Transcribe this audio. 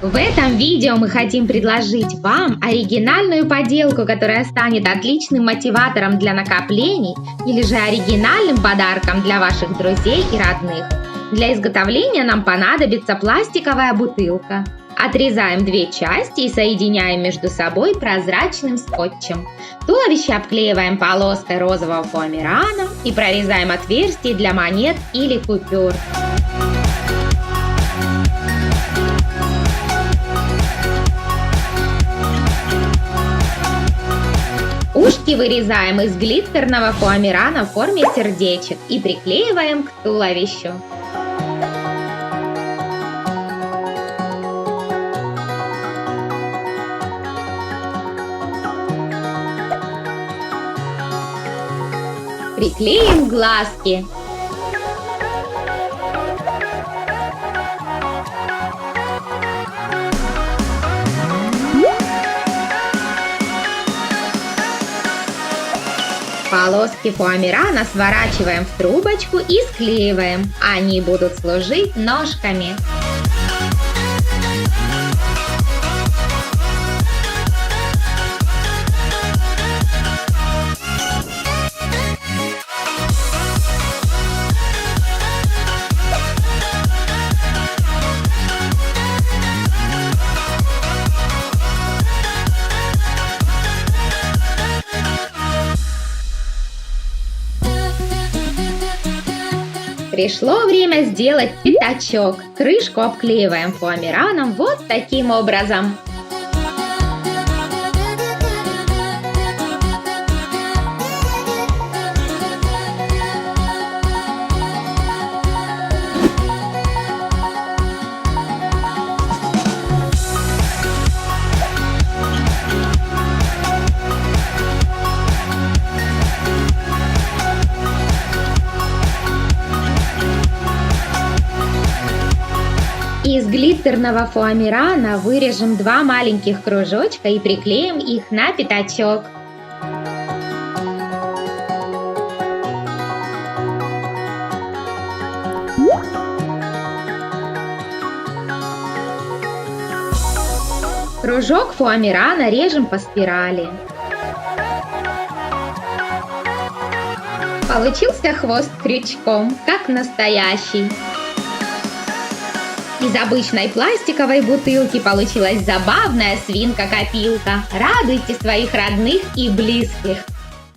В этом видео мы хотим предложить вам оригинальную поделку, которая станет отличным мотиватором для накоплений или же оригинальным подарком для ваших друзей и родных. Для изготовления нам понадобится пластиковая бутылка. Отрезаем две части и соединяем между собой прозрачным скотчем. Туловище обклеиваем полоской розового фоамирана и прорезаем отверстие для монет или купюр. Ушки вырезаем из глиттерного фоамирана в форме сердечек и приклеиваем к туловищу. Приклеим глазки. Полоски фоамирана сворачиваем в трубочку и склеиваем. Они будут служить ножками. Пришло время сделать пятачок. Крышку обклеиваем фоамираном вот таким образом. Из глиттерного фоамирана вырежем два маленьких кружочка и приклеим их на пятачок. Кружок фоамирана режем по спирали. Получился хвост крючком, как настоящий. Из обычной пластиковой бутылки получилась забавная свинка-копилка. Радуйте своих родных и близких!